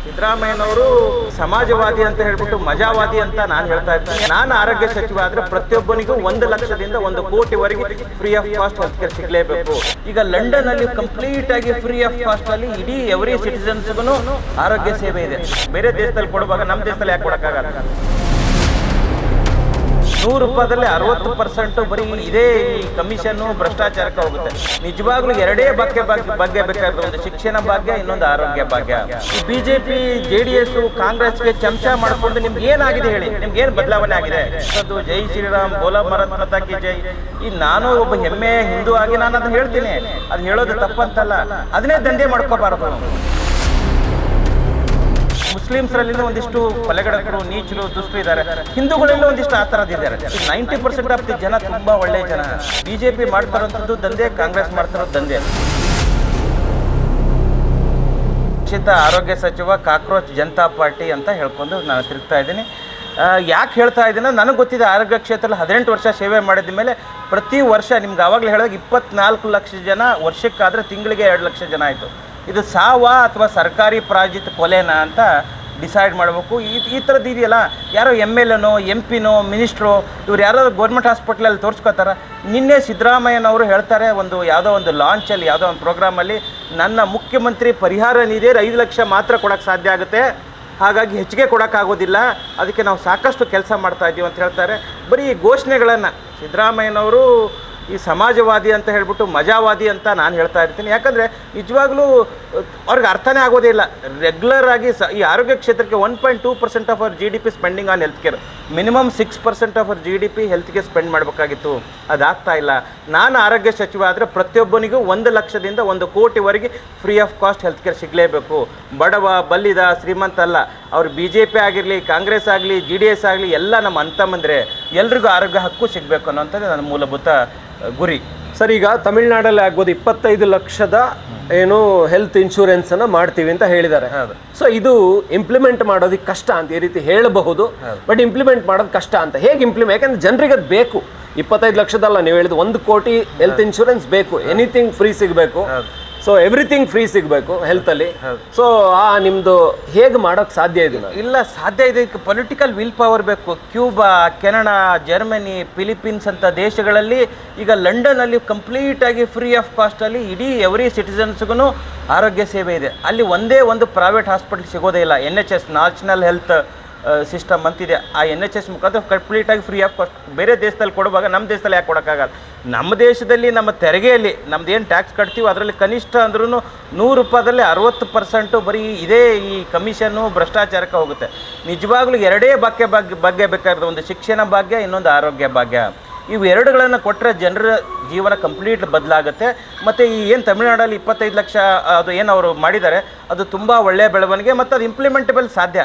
ಸಿದ್ದರಾಮಯ್ಯನವರು ಸಮಾಜವಾದಿ ಅಂತ ಹೇಳ್ಬಿಟ್ಟು ಮಜಾವಾದಿ ಅಂತ ನಾನು ಹೇಳ್ತಾ ಇದ್ದೀನಿ. ನಾನು ಆರೋಗ್ಯ ಸಚಿವ ಆದ್ರೆ ಪ್ರತಿಯೊಬ್ಬನಿಗೂ 1 ಲಕ್ಷದಿಂದ 1 ಕೋಟಿವರೆಗೆ free of cost health care ಸಿಗಲೇಬೇಕು. ಈಗ ಲಂಡನ್ ಅಲ್ಲಿ ಕಂಪ್ಲೀಟ್ ಆಗಿ ಫ್ರೀ ಆಫ್ ಕಾಸ್ಟ್ ಅಲ್ಲಿ ಇಡೀ ಎವ್ರಿ ಸಿಟಿಸನ್ಸ್ಗೂ ಆರೋಗ್ಯ ಸೇವೆ ಇದೆ. ಬೇರೆ ದೇಶದಲ್ಲಿ ಕೊಡುವಾಗ ನಮ್ಮ ದೇಶದಲ್ಲಿ ಯಾಕೆ ಕೊಡಕ್ಕಾಗಲ್ಲ? 100 ರೂಪಾಯಿದಲ್ಲಿ 60% ಬರೀ ಇದೇ ಕಮಿಷನ್ ಭ್ರಷ್ಟಾಚಾರಕ್ಕೆ ಹೋಗುತ್ತೆ. ನಿಜವಾಗ್ಲೂ ಎರಡೇ ಭಾಗ್ಯ ಬೇಕಾದ್ರೆ, ಒಂದು ಶಿಕ್ಷಣ ಭಾಗ್ಯ, ಇನ್ನೊಂದು ಆರೋಗ್ಯ ಭಾಗ್ಯ. ಈ ಬಿಜೆಪಿ JDS ಕಾಂಗ್ರೆಸ್ಗೆ ಚಮಚ ಮಾಡ್ಕೊಂಡು ನಿಮ್ಗೆ ಏನಾಗಿದೆ ಹೇಳಿ? ನಿಮ್ಗೆ ಏನು ಬದಲಾವಣೆ ಆಗಿದೆ? ಅದು ಜೈ ಶ್ರೀರಾಮ್ ಬೋಲಾ ಭಾರತ್ ಮಾತಾ ಕಿ ಜೈ. ಈ ನಾನು ಒಬ್ಬ ಹೆಮ್ಮೆ ಹಿಂದೂ ಆಗಿ ನಾನು ಅದನ್ನ ಹೇಳ್ತೀನಿ, ಅದು ಹೇಳೋದು ತಪ್ಪಂತಲ್ಲ. ಅದನ್ನೇ ದಂಧೆ ಮಾಡ್ಕೋಬಾರದು. ಮುಸ್ಲಿಮ್ಸ್ರಲ್ಲಿ ಒಂದಿಷ್ಟು ಕೊಲೆಗಡಕರು, ನೀಚರು, ದುಷ್ಟರು ಇದ್ದಾರೆ. ಹಿಂದೂಗಳಲ್ಲಿ ಒಂದಿಷ್ಟು ಆ ಥರದಿದ್ದಾರೆ. 90% ಆಫ್ ದಿ ಜನ ತುಂಬಾ ಒಳ್ಳೆ ಜನ. ಬಿಜೆಪಿ ಮಾಡ್ತಾರಂಥದ್ದು ದಂಧೆ, ಕಾಂಗ್ರೆಸ್ ಮಾಡ್ತಾರೋದು ದಂಧೆ. ರಕ್ಷಿತ ಆರೋಗ್ಯ ಸಚಿವ ಕಾಕ್ರೋಚ್ ಜನತಾ ಪಾರ್ಟಿ ಅಂತ ಹೇಳ್ಕೊಂಡು ನಾನು ತಿರುಗ್ತಾ ಇದ್ದೀನಿ. ಯಾಕೆ ಹೇಳ್ತಾ ಇದ್ದೀನಿ? ನನಗೆ ಗೊತ್ತಿದೆ, ಆರೋಗ್ಯ ಕ್ಷೇತ್ರದಲ್ಲಿ 18 ವರ್ಷ ಸೇವೆ ಮಾಡಿದ ಮೇಲೆ ಪ್ರತಿ ವರ್ಷ ನಿಮ್ಗೆ ಆವಾಗಲೇ ಹೇಳಿದಾಗ 24 ಲಕ್ಷ ಜನ, ವರ್ಷಕ್ಕಾದರೆ ತಿಂಗಳಿಗೆ 2 ಲಕ್ಷ ಜನ ಆಯಿತು. ಇದು ಸಾವ ಅಥವಾ ಸರ್ಕಾರಿ ಪ್ರಾಯೋಜಿತ ಕೊಲೆನಾ ಅಂತ ಡಿಸೈಡ್ ಮಾಡಬೇಕು. ಈ ಥರದ್ದು ಇದೆಯಲ್ಲ, ಯಾರೋ MLAನೋ MP ನೋ ಮಿನಿಸ್ಟ್ರೋ ಇವ್ರು ಯಾರಾದ್ರು ಗೌರ್ಮೆಂಟ್ ಹಾಸ್ಪಿಟ್ಲಲ್ಲಿ ತೋರಿಸ್ಕೋತಾರ. ನಿನ್ನೆ ಸಿದ್ದರಾಮಯ್ಯನವರು ಹೇಳ್ತಾರೆ, ಯಾವುದೋ ಒಂದು ಲಾಂಚಲ್ಲಿ, ಯಾವುದೋ ಒಂದು ಪ್ರೋಗ್ರಾಮಲ್ಲಿ, ನನ್ನ ಮುಖ್ಯಮಂತ್ರಿ ಪರಿಹಾರ ನಿಧಿ 5 ಲಕ್ಷ ಮಾತ್ರ ಕೊಡೋಕ್ಕೆ ಸಾಧ್ಯ ಆಗುತ್ತೆ, ಹಾಗಾಗಿ ಹೆಚ್ಚಿಗೆ ಕೊಡೋಕ್ಕಾಗೋದಿಲ್ಲ, ಅದಕ್ಕೆ ನಾವು ಸಾಕಷ್ಟು ಕೆಲಸ ಮಾಡ್ತಾ ಇದ್ದೀವಿ ಅಂತ ಹೇಳ್ತಾರೆ. ಬರೀ ಘೋಷಣೆಗಳನ್ನು ಸಿದ್ದರಾಮಯ್ಯನವರು ಈ ಸಮಾಜವಾದಿ ಅಂತ ಹೇಳ್ಬಿಟ್ಟು ಮಜಾವಾದಿ ಅಂತ ನಾನು ಹೇಳ್ತಾ ಇರ್ತೀನಿ. ಯಾಕಂದರೆ ನಿಜವಾಗ್ಲೂ ಅವ್ರಿಗೆ ಅರ್ಥನೇ ಆಗೋದೇ ಇಲ್ಲ. ರೆಗ್ಯುಲರ್ ಆಗಿ ಈ ಆರೋಗ್ಯ ಕ್ಷೇತ್ರಕ್ಕೆ 1.2% of our GDP spending on health care. Minimum 6% of our GDP ಹೆಲ್ತ್ಗೆ ಸ್ಪೆಂಡ್ ಮಾಡಬೇಕಾಗಿತ್ತು, ಅದಾಗ್ತಾ ಇಲ್ಲ. ನಾನು ಆರೋಗ್ಯ ಸಚಿವ ಆದರೆ ಪ್ರತಿಯೊಬ್ಬನಿಗೂ 1 ಲಕ್ಷದಿಂದ 1 ಕೋಟಿವರೆಗೆ free of cost health care ಸಿಗಲೇಬೇಕು. ಬಡವ, ಬಲ್ಲಿದ, ಶ್ರೀಮಂತ ಅಲ್ಲ. ಅವ್ರು BJP ಆಗಿರಲಿ, ಕಾಂಗ್ರೆಸ್ ಆಗಲಿ, JDS ಆಗಲಿ, ಎಲ್ಲ ನಮ್ಮ ಅಂತಂದ್ರೆ ಎಲ್ರಿಗೂ ಆರೋಗ್ಯ ಹಕ್ಕು ಸಿಗಬೇಕು ಅನ್ನೋಂಥದ್ದು ನನ್ನ ಮೂಲಭೂತ ಗುರಿ. ಸರ್, ಈಗ ತಮಿಳ್ನಾಡಲ್ಲಿ ಆಗ್ಬೋದು 25 ಲಕ್ಷದ ಏನು ಹೆಲ್ತ್ ಇನ್ಶೂರೆನ್ಸನ್ನು ಮಾಡ್ತೀವಿ ಅಂತ ಹೇಳಿದ್ದಾರೆ. ಸೊ ಇದು ಇಂಪ್ಲಿಮೆಂಟ್ ಮಾಡೋದಕ್ಕೆ ಕಷ್ಟ ಅಂತ ಈ ರೀತಿ ಹೇಳಬಹುದು, ಬಟ್ ಇಂಪ್ಲಿಮೆಂಟ್ ಮಾಡೋದು ಕಷ್ಟ ಅಂತ. ಹೇಗೆ ಇಂಪ್ಲಿಮೆಂಟ್? ಯಾಕಂದ್ರೆ ಜನರಿಗೆ ಅದು ಬೇಕು. 25 ಲಕ್ಷದಲ್ಲ, ನೀವು ಹೇಳಿದ್ದು 1 ಕೋಟಿ ಹೆಲ್ತ್ ಇನ್ಶೂರೆನ್ಸ್ ಬೇಕು. ಎನಿಥಿಂಗ್ ಫ್ರೀ ಸಿಗಬೇಕು. ಸೊ ಎವ್ರಿಥಿಂಗ್ ಫ್ರೀ ಸಿಗಬೇಕು ಹೆಲ್ತಲ್ಲಿ. ಸೊ ನಿಮ್ಮದು ಹೇಗೆ ಮಾಡೋಕ್ಕೆ ಸಾಧ್ಯ ಇದೆ? ಇಲ್ಲ, ಸಾಧ್ಯ ಇದೆ. ಇದಕ್ಕೆ ಪೊಲಿಟಿಕಲ್ ವಿಲ್ ಪವರ್ ಬೇಕು. ಕ್ಯೂಬಾ, ಕೆನಡಾ, ಜರ್ಮನಿ, ಫಿಲಿಪೀನ್ಸ್ ಅಂತ ದೇಶಗಳಲ್ಲಿ ಈಗ ಲಂಡನಲ್ಲಿ ಕಂಪ್ಲೀಟಾಗಿ ಫ್ರೀ ಆಫ್ ಕಾಸ್ಟಲ್ಲಿ ಇಡೀ ಎವ್ರಿ ಸಿಟಿಸನ್ಸ್ಗೂ ಆರೋಗ್ಯ ಸೇವೆ ಇದೆ. ಅಲ್ಲಿ ಒಂದೇ ಒಂದು ಪ್ರೈವೇಟ್ ಹಾಸ್ಪಿಟಲ್ ಸಿಗೋದೇ ಇಲ್ಲ. NHS ನ್ಯಾಷನಲ್ ಹೆಲ್ತ್ ಸಿಸ್ಟಮ್ ಅಂತಿದೆ. ಆ NHS ಮುಖಾಂತರ ಕಂಪ್ಲೀಟಾಗಿ ಫ್ರೀ ಆಫ್ ಕಾಸ್ಟ್. ಬೇರೆ ದೇಶದಲ್ಲಿ ಕೊಡುವಾಗ ನಮ್ಮ ದೇಶದಲ್ಲಿ ಯಾಕೆ ಕೊಡೋಕ್ಕಾಗಲ್ಲ? ನಮ್ಮ ದೇಶದಲ್ಲಿ ನಮ್ಮ ತೆರಿಗೆಯಲ್ಲಿ ನಮ್ದು ಏನು ಟ್ಯಾಕ್ಸ್ ಕಟ್ತೀವಿ ಅದರಲ್ಲಿ ಕನಿಷ್ಠ ಅಂದ್ರೂ 100 ರೂಪಾಯಿದಲ್ಲಿ 60% ಬರೀ ಇದೇ ಈ ಕಮಿಷನ್ನು ಭ್ರಷ್ಟಾಚಾರಕ್ಕೆ ಹೋಗುತ್ತೆ. ನಿಜವಾಗ್ಲೂ ಎರಡೇ ಭಾಗ್ಯ ಬೇಕಾದ್ರೆ, ಒಂದು ಶಿಕ್ಷಣ ಭಾಗ್ಯ, ಇನ್ನೊಂದು ಆರೋಗ್ಯ ಭಾಗ್ಯ. ಇವು ಎರಡುಗಳನ್ನು ಕೊಟ್ಟರೆ ಜನರ ಜೀವನ ಕಂಪ್ಲೀಟ್ ಬದಲಾಗುತ್ತೆ. ಮತ್ತು ಈ ಏನು ತಮಿಳ್ನಾಡಲ್ಲಿ 25 ಲಕ್ಷ ಅದು ಏನು ಅವರು ಮಾಡಿದ್ದಾರೆ, ಅದು ತುಂಬ ಒಳ್ಳೆಯ ಬೆಳವಣಿಗೆ ಮತ್ತು ಅದು ಇಂಪ್ಲಿಮೆಂಟಬಲ್ ಸಾಧ್ಯ.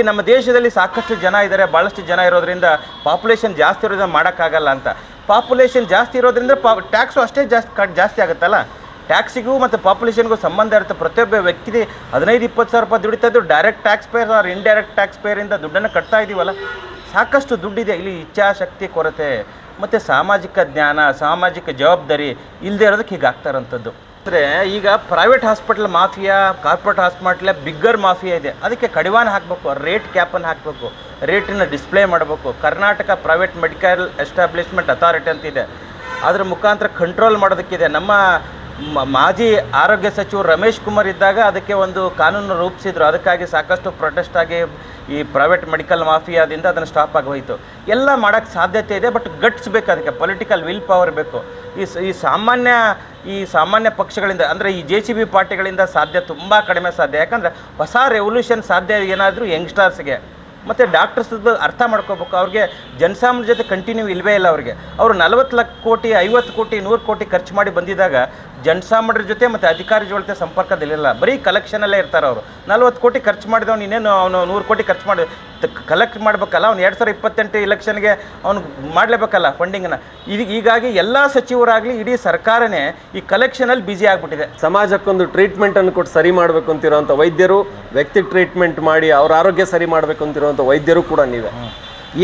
ನಮ್ಮ ದೇಶದಲ್ಲಿ ಸಾಕಷ್ಟು ಜನ ಇದ್ದಾರೆ, ಭಾಳಷ್ಟು ಜನ ಇರೋದ್ರಿಂದ, ಪಾಪ್ಯುಲೇಷನ್ ಜಾಸ್ತಿ ಇರೋದ್ರಿಂದ ಮಾಡೋಕ್ಕಾಗಲ್ಲ ಅಂತ. ಪಾಪ್ಯುಲೇಷನ್ ಜಾಸ್ತಿ ಇರೋದ್ರಿಂದ ಟ್ಯಾಕ್ಸು ಅಷ್ಟೇ ಜಾಸ್ತಿ ಆಗುತ್ತಲ್ಲ. ಟ್ಯಾಕ್ಸಿಗೂ ಮತ್ತು ಪಾಪ್ಯುಲೇಷನ್ಗೂ ಸಂಬಂಧ ಇರುತ್ತೆ. ಪ್ರತಿಯೊಬ್ಬ ವ್ಯಕ್ತಿ 15-20 ಸಾವಿರ ರೂಪಾಯಿ ದುಡಿತಾ ಇದ್ದು direct tax payer or indirect tax ಪೇಯರಿಂದ ದುಡ್ಡನ್ನು ಕಟ್ತಾ ಇದ್ದೀವಲ್ಲ. ಸಾಕಷ್ಟು ದುಡ್ಡಿದೆ. ಇಲ್ಲಿ ಇಚ್ಛಾಶಕ್ತಿ ಕೊರತೆ ಮತ್ತು ಸಾಮಾಜಿಕ ಜ್ಞಾನ, ಸಾಮಾಜಿಕ ಜವಾಬ್ದಾರಿ ಇಲ್ಲದೆ ಇರೋದಕ್ಕೆ ಹೀಗಾಗ್ತಾ ಇರೋಂಥದ್ದು. ಅಂದರೆ ಈಗ ಪ್ರೈವೇಟ್ ಹಾಸ್ಪಿಟಲ್ ಮಾಫಿಯಾ, ಕಾರ್ಪೊರೇಟ್ ಹಾಸ್ಪಿಟ್ಲ ಬಿಗ್ಗರ್ ಮಾಫಿಯಾ ಇದೆ. ಅದಕ್ಕೆ ಕಡಿವಾಣ ಹಾಕಬೇಕು, ರೇಟ್ ಕ್ಯಾಪನ್ನು ಹಾಕಬೇಕು, ರೇಟನ್ನು ಡಿಸ್ಪ್ಲೇ ಮಾಡಬೇಕು. Karnataka private medical establishment authority ಅಂತಿದೆ, ಅದರ ಮುಖಾಂತರ ಕಂಟ್ರೋಲ್ ಮಾಡೋದಕ್ಕಿದೆ. ನಮ್ಮ ಮಾಜಿ ಆರೋಗ್ಯ ಸಚಿವರು ರಮೇಶ್ ಕುಮಾರ್ ಇದ್ದಾಗ ಅದಕ್ಕೆ ಒಂದು ಕಾನೂನು ರೂಪಿಸಿದ್ರು. ಅದಕ್ಕಾಗಿ ಸಾಕಷ್ಟು ಪ್ರೊಟೆಸ್ಟ್ ಆಗಿ ಈ ಪ್ರೈವೇಟ್ ಮೆಡಿಕಲ್ ಮಾಫಿಯಾದಿಂದ ಅದನ್ನು ಸ್ಟಾಪ್ ಆಗಿ ಹೋಯಿತು. ಎಲ್ಲ ಮಾಡೋಕ್ಕೆ ಸಾಧ್ಯತೆ ಇದೆ, ಬಟ್ ಗಟ್ಸ್ ಬೇಕು, ಅದಕ್ಕೆ ಪೊಲಿಟಿಕಲ್ ವಿಲ್ ಪವರ್ ಬೇಕು. ಈ ಸಾಮಾನ್ಯ ಪಕ್ಷಗಳಿಂದ ಅಂದರೆ ಈ JCB ಪಾರ್ಟಿಗಳಿಂದ ಸಾಧ್ಯ ತುಂಬ ಕಡಿಮೆ ಸಾಧ್ಯ. ಯಾಕಂದರೆ ಹೊಸ ರೆವಲ್ಯೂಷನ್ ಸಾಧ್ಯ ಏನಾದರೂ ಯಂಗ್ಸ್ಟರ್ಸ್ಗೆ ಮತ್ತು ಡಾಕ್ಟರ್ಸ್ದು ಅರ್ಥ ಮಾಡ್ಕೋಬೇಕು. ಅವ್ರಿಗೆ ಜನಸಾಮಾನ್ಯ ಜೊತೆ ಕಂಟಿನ್ಯೂ ಇಲ್ಲವೇ ಇಲ್ಲ. ಅವರು 40 ಲಕ್ಷ ಕೋಟಿ, 50 ಕೋಟಿ, 100 ಕೋಟಿ ಖರ್ಚು ಮಾಡಿ ಬಂದಿದ್ದಾಗ ಜನಸಾಮಾನ್ಯರ ಜೊತೆ ಮತ್ತು ಅಧಿಕಾರಿ ಜೊತೆ ಸಂಪರ್ಕದಲ್ಲಿಲ್ಲ. ಬರೀ ಕಲೆಕ್ಷನಲ್ಲೇ ಇರ್ತಾರೆ. ಅವರು 40 ಕೋಟಿ ಖರ್ಚು ಮಾಡಿದವನು ಇನ್ನೇನು ಅವನು 100 ಕೋಟಿ ಖರ್ಚು ಮಾಡಿ ಕಲೆಕ್ಟ್ ಮಾಡಬೇಕಲ್ಲ. ಅವ್ನು 2028 ಇಲೆಕ್ಷನ್ಗೆ ಅವ್ನು ಮಾಡಲೇಬೇಕಲ್ಲ ಫಂಡಿಂಗನ್ನು. ಹೀಗಾಗಿ ಎಲ್ಲ ಸಚಿವರಾಗಲಿ ಇಡೀ ಸರ್ಕಾರನೇ ಈ ಕಲೆಕ್ಷನಲ್ಲಿ ಬ್ಯುಸಿ ಆಗಿಬಿಟ್ಟಿದೆ. ಸಮಾಜಕ್ಕೊಂದು ಟ್ರೀಟ್ಮೆಂಟನ್ನು ಕೊಟ್ಟು ಸರಿ ಮಾಡಬೇಕು ಅಂತಿರೋಂಥ ವೈದ್ಯರು, ವ್ಯಕ್ತಿಗೆ ಟ್ರೀಟ್ಮೆಂಟ್ ಮಾಡಿ ಅವ್ರ ಆರೋಗ್ಯ ಸರಿ ಮಾಡಬೇಕು ಅಂತಿರೋಂಥ ವೈದ್ಯರು ಕೂಡ ನೀವೇ.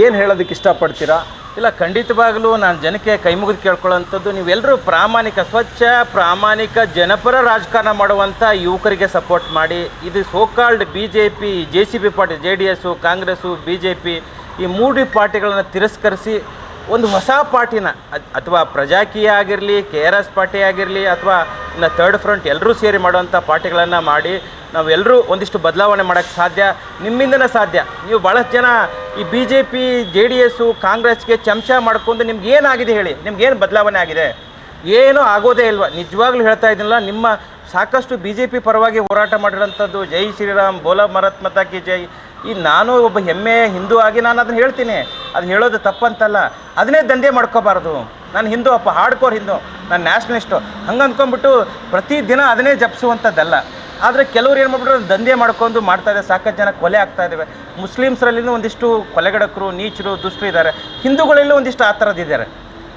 ಏನು ಹೇಳೋದಕ್ಕೆ ಇಷ್ಟಪಡ್ತೀರಾ? ಇಲ್ಲ, ಖಂಡಿತವಾಗಲೂ ನಾನು ಜನಕ್ಕೆ ಕೈ ಮುಗಿದು ಕೇಳ್ಕೊಳ್ಳೋಂಥದ್ದು, ನೀವೆಲ್ಲರೂ ಪ್ರಾಮಾಣಿಕ, ಸ್ವಚ್ಛ ಪ್ರಾಮಾಣಿಕ ಜನಪರ ರಾಜಕಾರಣ ಮಾಡುವಂಥ ಯುವಕರಿಗೆ ಸಪೋರ್ಟ್ ಮಾಡಿ. ಇದು so-called BJP, JCB party, JDS, Congress, BJP ಈ 3 ಪಾರ್ಟಿಗಳನ್ನು ತಿರಸ್ಕರಿಸಿ ಒಂದು ಹೊಸ ಪಾರ್ಟಿನ ಅಥವಾ ಪ್ರಜಾಕೀಯ ಆಗಿರಲಿ, KRS ಪಾರ್ಟಿ ಆಗಿರಲಿ, ಅಥವಾ ಇನ್ನು ಥರ್ಡ್ ಫ್ರಂಟ್ ಎಲ್ಲರೂ ಸೇರಿ ಮಾಡುವಂಥ ಪಾರ್ಟಿಗಳನ್ನು ಮಾಡಿ ನಾವೆಲ್ಲರೂ ಒಂದಿಷ್ಟು ಬದಲಾವಣೆ ಮಾಡೋಕ್ಕೆ ಸಾಧ್ಯ, ನಿಮ್ಮಿಂದನೇ ಸಾಧ್ಯ. ನೀವು ಭಾಳಷ್ಟು ಜನ ಈ BJP, JDS, ಕಾಂಗ್ರೆಸ್ಗೆ ಚಮಚ ಮಾಡ್ಕೊಂಡು ನಿಮ್ಗೆ ಏನಾಗಿದೆ ಹೇಳಿ, ನಿಮ್ಗೇನು ಬದಲಾವಣೆ ಆಗಿದೆ? ಏನೂ ಆಗೋದೇ ಇಲ್ವ. ನಿಜವಾಗ್ಲೂ ಹೇಳ್ತಾ ಇದ್ದೀನಲ್ಲ, ನಿಮ್ಮ ಸಾಕಷ್ಟು BJP ಪರವಾಗಿ ಹೋರಾಟ ಮಾಡಿರೋಂಥದ್ದು, ಜೈ ಶ್ರೀರಾಮ್, ಬೋಲೋ ಭಾರತ್ ಮಾತಾ ಕಿ ಜೈ, ಈ ನಾನು ಒಬ್ಬ ಹೆಮ್ಮೆ ಹಿಂದೂ ಆಗಿ ನಾನು ಅದನ್ನು ಹೇಳ್ತೀನಿ, ಅದು ಹೇಳೋದು ತಪ್ಪಂತಲ್ಲ. ಅದನ್ನೇ ದಂಧೆ ಮಾಡ್ಕೋಬಾರ್ದು. ನಾನು ಹಿಂದೂ ಅಪ್ಪ, ಹಾರ್ಡ್ಕೋರ್ ಹಿಂದೂ, ನಾನು ನ್ಯಾಷನಲಿಸ್ಟು, ಹಂಗೆ ಅಂದ್ಕೊಂಡ್ಬಿಟ್ಟು ಪ್ರತಿದಿನ ಅದನ್ನೇ ಜಪಿಸುವಂಥದ್ದಲ್ಲ. ಆದರೆ ಕೆಲವ್ರು ಏನು ಮಾಡ್ಬಿಟ್ರೆ ದಂಧೆ ಮಾಡ್ಕೊಂಡು ಮಾಡ್ತಾಯಿದ್ದಾರೆ, ಸಾಕಷ್ಟು ಜನ ಕೊಲೆ ಆಗ್ತಾಯಿದ್ದಾವೆ. ಮುಸ್ಲಿಮ್ಸ್ರಲ್ಲಿನೂ ಒಂದಿಷ್ಟು ಕೊಲೆಗಡಕರು, ನೀಚರು, ದುಷ್ಟರು ಇದ್ದಾರೆ, ಹಿಂದೂಗಳಲ್ಲೂ ಒಂದಿಷ್ಟು ಆ ಥರದ್ದಿದ್ದಾರೆ.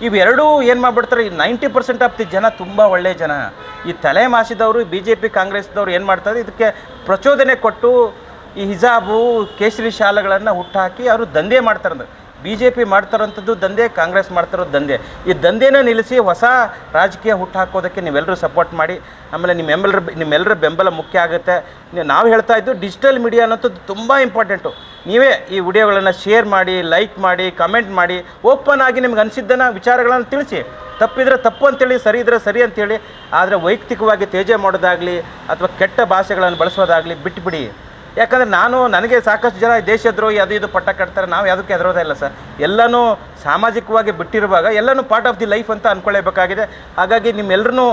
ಇವೆರಡೂ ಏನು ಮಾಡಿಬಿಡ್ತಾರೆ, 90% ಆಫ್ ದಿ ಜನ ತುಂಬ ಒಳ್ಳೆಯ ಜನ. ಈ ತಲೆ ಮಾಸಿದವರು BJP, ಕಾಂಗ್ರೆಸ್ದವ್ರು ಏನು ಮಾಡ್ತಾರೆ, ಇದಕ್ಕೆ ಪ್ರಚೋದನೆ ಕೊಟ್ಟು ಈ ಹಿಜಾಬು, ಕೇಸರಿ ಶಾಲೆಗಳನ್ನು ಹುಟ್ಟಾಕಿ ಅವರು ದಂಧೆ ಮಾಡ್ತಾರೆ. BJP ಮಾಡ್ತಾರಂಥದ್ದು ದಂಧೆ, ಕಾಂಗ್ರೆಸ್ ಮಾಡ್ತಾರೋದು ದಂಧೆ. ಈ ದಂಧೆನ ನಿಲ್ಲಿಸಿ ಹೊಸ ರಾಜಕೀಯ ಹುಟ್ಟಾಕೋದಕ್ಕೆ ನೀವೆಲ್ಲರೂ ಸಪೋರ್ಟ್ ಮಾಡಿ. ಆಮೇಲೆ ನಿಮ್ಮೆಲ್ಲರ ಬೆಂಬಲ ಮುಖ್ಯ ಆಗುತ್ತೆ. ನಾವು ಹೇಳ್ತಾ ಇದ್ದು ಡಿಜಿಟಲ್ ಮೀಡಿಯಾ ಅನ್ನೋಂಥದ್ದು ತುಂಬ ಇಂಪಾರ್ಟೆಂಟು. ನೀವೇ ಈ ವಿಡಿಯೋಗಳನ್ನು ಶೇರ್ ಮಾಡಿ, ಲೈಕ್ ಮಾಡಿ, ಕಮೆಂಟ್ ಮಾಡಿ, ಓಪನ್ ಆಗಿ ನಿಮ್ಗೆ ಅನಿಸಿದ್ದನ್ನು ವಿಚಾರಗಳನ್ನು ತಿಳಿಸಿ. ತಪ್ಪಿದ್ರೆ ತಪ್ಪು ಅಂತೇಳಿ, ಸರಿ ಇದ್ದರೆ ಸರಿ ಅಂತೇಳಿ. ಆದರೆ ವೈಯಕ್ತಿಕವಾಗಿ ತೇಜ ಮಾಡೋದಾಗಲಿ ಅಥವಾ ಕೆಟ್ಟ ಭಾಷೆಗಳನ್ನು ಬಳಸೋದಾಗಲಿ ಬಿಟ್ಬಿಡಿ. ಯಾಕಂದರೆ ನನಗೆ ಸಾಕಷ್ಟು ಜನ ದೇಶದ್ರೋಹಿ ಅದು ಇದು ಪಟ್ಟ ಕಟ್ತಾರೆ, ನಾವು ಯಾವುದಕ್ಕೆ ಹೆದರೋದೇ ಇಲ್ಲ ಸರ್. ಎಲ್ಲನೂ ಸಾಮಾಜಿಕವಾಗಿ ಬಿಟ್ಟಿರುವಾಗ ಎಲ್ಲನೂ ಪಾರ್ಟ್ ಆಫ್ ದಿ ಲೈಫ್ ಅಂತ ಅಂದ್ಕೊಳ್ಳೇಬೇಕಾಗಿದೆ. ಹಾಗಾಗಿ ನಿಮ್ಮೆಲ್ಲರೂ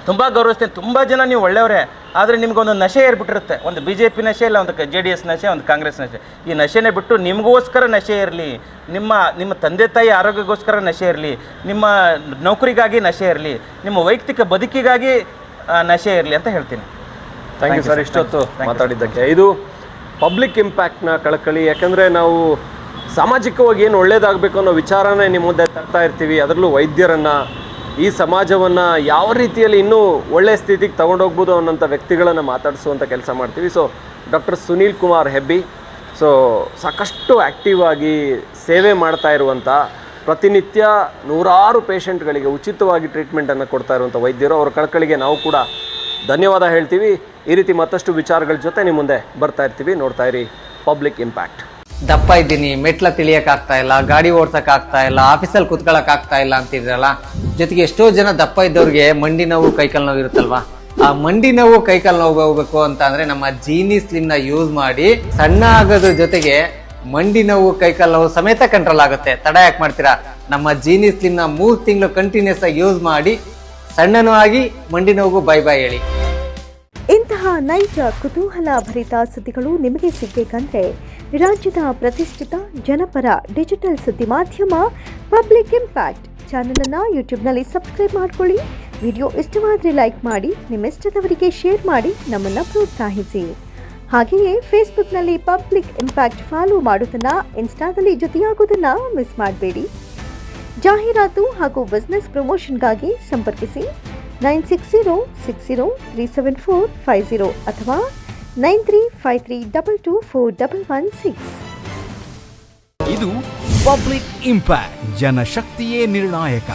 ತುಂಬ ಗೌರವಿಸ್ತೇನೆ. ತುಂಬ ಜನ ನೀವು ಒಳ್ಳೆಯವರೇ, ಆದರೆ ನಿಮಗೊಂದು ನಶೆ ಏರ್ಬಿಟ್ಟಿರುತ್ತೆ. ಒಂದು BJP ನಶೆ, ಇಲ್ಲ ಒಂದು JDS ನಶೆ, ಒಂದು ಕಾಂಗ್ರೆಸ್ ನಶೆ. ಈ ನಶೆನೇ ಬಿಟ್ಟು ನಿಮಗೋಸ್ಕರ ನಶೆ ಇರಲಿ, ನಿಮ್ಮ ತಂದೆ ತಾಯಿ ಆರೋಗ್ಯಕ್ಕೋಸ್ಕರ ನಶೆ ಇರಲಿ, ನಿಮ್ಮ ನೌಕರಿಗಾಗಿ ನಶೆ ಇರಲಿ, ನಿಮ್ಮ ವೈಯಕ್ತಿಕ ಬದುಕಿಗಾಗಿ ನಶೆ ಇರಲಿ ಅಂತ ಹೇಳ್ತೀನಿ. ಥ್ಯಾಂಕ್ ಯು ಸರ್, ಇಷ್ಟೊತ್ತು ಮಾತಾಡಿದ್ದಕ್ಕೆ. ಇದು ಪಬ್ಲಿಕ್ ಇಂಪ್ಯಾಕ್ಟ್ನ ಕಳಕಳಿ. ಯಾಕಂದರೆ ನಾವು ಸಾಮಾಜಿಕವಾಗಿ ಏನು ಒಳ್ಳೇದಾಗಬೇಕು ಅನ್ನೋ ವಿಚಾರನೇ ನಿಮ್ಮ ಮುಂದೆ ತರ್ತಾ ಇರ್ತೀವಿ. ಅದರಲ್ಲೂ ವೈದ್ಯರನ್ನು, ಈ ಸಮಾಜವನ್ನು ಯಾವ ರೀತಿಯಲ್ಲಿ ಇನ್ನೂ ಒಳ್ಳೆಯ ಸ್ಥಿತಿಗೆ ತೊಗೊಂಡೋಗ್ಬೋದು ಅನ್ನೋಂಥ ವ್ಯಕ್ತಿಗಳನ್ನು ಮಾತಾಡಿಸುವಂಥ ಕೆಲಸ ಮಾಡ್ತೀವಿ. So doctor Sunil Kumar Hebbi, so ಸಾಕಷ್ಟು ಆ್ಯಕ್ಟಿವ್ ಆಗಿ ಸೇವೆ ಮಾಡ್ತಾ ಇರುವಂಥ, ಪ್ರತಿನಿತ್ಯ ನೂರಾರು ಪೇಷಂಟ್ಗಳಿಗೆ ಉಚಿತವಾಗಿ ಟ್ರೀಟ್ಮೆಂಟನ್ನು ಕೊಡ್ತಾ ಇರುವಂಥ ವೈದ್ಯರು. ಅವರ ಕಳಕಳಿಗೆ ನಾವು ಕೂಡ ಧನ್ಯವಾದ ಹೇಳ್ತೀವಿ. ಈ ರೀತಿ ಮತ್ತಷ್ಟು ವಿಚಾರಗಳ ಜೊತೆ ನಿಮ್ಮ ಮುಂದೆ ಬರ್ತಾ ಇರ್ತೀವಿ. ನೋಡ್ತಾ ಇರಿ ಪಬ್ಲಿಕ್ ಇಂಪ್ಯಾಕ್ಟ್. ದಪ್ಪ ಇದ್ದೀನಿ, ಮೆಟ್ಲ ತಿಳಿಯಕ್ ಆಗ್ತಾ ಇಲ್ಲ, ಗಾಡಿ ಓಡ್ಸಕ್ ಆಗ್ತಾ ಇಲ್ಲ, ಆಫೀಸಲ್ಲಿ ಕುತ್ಕೊಳಕ್ ಆಗ್ತಾ ಇಲ್ಲ ಅಂತಿದ್ರಲ್ಲ. ಜೊತೆಗೆ ಎಷ್ಟೋ ಜನ ದಪ್ಪ ಇದ್ದವ್ರಿಗೆ ಮಂಡಿ ನೋವು, ಕೈಕಾಲು ನೋವು ಇರುತ್ತಲ್ವಾ. ಆ ಮಂಡಿ ನೋವು, ಕೈಕಾಲು ನೋವು ಹೋಗ್ಬೇಕು ಅಂತ ಅಂದ್ರೆ ನಮ್ಮ ಜೀನಿ ಸ್ಲಿಮ್ ನ ಯೂಸ್ ಮಾಡಿ ಸಣ್ಣ ಆಗೋದ್ರ ಜೊತೆಗೆ ಮಂಡಿ ನೋವು, ಕೈಕಾಲು ನೋವು ಸಮೇತ ಕಂಟ್ರೋಲ್ ಆಗುತ್ತೆ. ತಡ ಯಾಕೆ ಮಾಡ್ತೀರಾ? ನಮ್ಮ ಜೀನಿ ಸ್ಲಿಮ್ ನ 3 ತಿಂಗಳು ಕಂಟಿನ್ಯೂಸ್ ಆಗಿ ಯೂಸ್ ಮಾಡಿ ಸಣ್ಣನೂ ಆಗಿ ಮಂಡಿ ನೋವು ಬೈ ಬೈ ಹೇಳಿ. ಇಂತಹ ನೈಜ ಕುತೂಹಲ ಭರಿತ ಸುದ್ದಿಗಳು ನಿಮಗೆ ಸಿಗಬೇಕಂದ್ರೆ ರಾಜ್ಯದ ಪ್ರತಿಷ್ಠಿತ ಜನಪರ ಡಿಜಿಟಲ್ ಸುದ್ದಿ ಮಾಧ್ಯಮ ಪಬ್ಲಿಕ್ ಇಂಪ್ಯಾಕ್ಟ್ ಚಾನೆಲ್ ಅನ್ನು ಯೂಟ್ಯೂಬ್ನಲ್ಲಿ ಸಬ್ಸ್ಕ್ರೈಬ್ ಮಾಡ್ಕೊಳ್ಳಿ. ವಿಡಿಯೋ ಇಷ್ಟವಾದರೆ ಲೈಕ್ ಮಾಡಿ, ನಿಮ್ಮಿಷ್ಟದವರಿಗೆ ಶೇರ್ ಮಾಡಿ ನಮ್ಮನ್ನು ಪ್ರೋತ್ಸಾಹಿಸಿ. ಹಾಗೆಯೇ ಫೇಸ್ಬುಕ್ನಲ್ಲಿ ಪಬ್ಲಿಕ್ ಇಂಪ್ಯಾಕ್ಟ್ ಫಾಲೋ ಮಾಡೋದನ್ನ, ಇನ್ಸ್ಟಾದಲ್ಲಿ ಜೊತೆಯಾಗೋದನ್ನ ಮಿಸ್ ಮಾಡಬೇಡಿ. ಜಾಹೀರಾತು ಹಾಗೂ ಬಿಸ್ನೆಸ್ ಪ್ರಮೋಷನ್ಗಾಗಿ ಸಂಪರ್ಕಿಸಿ 9606037450 ಅಥವಾ 9353224116. ಇದು ಪಬ್ಲಿಕ್ ಇಂಪ್ಯಾಕ್ಟ್, ಜನಶಕ್ತಿಯೇ ನಿರ್ಣಾಯಕ.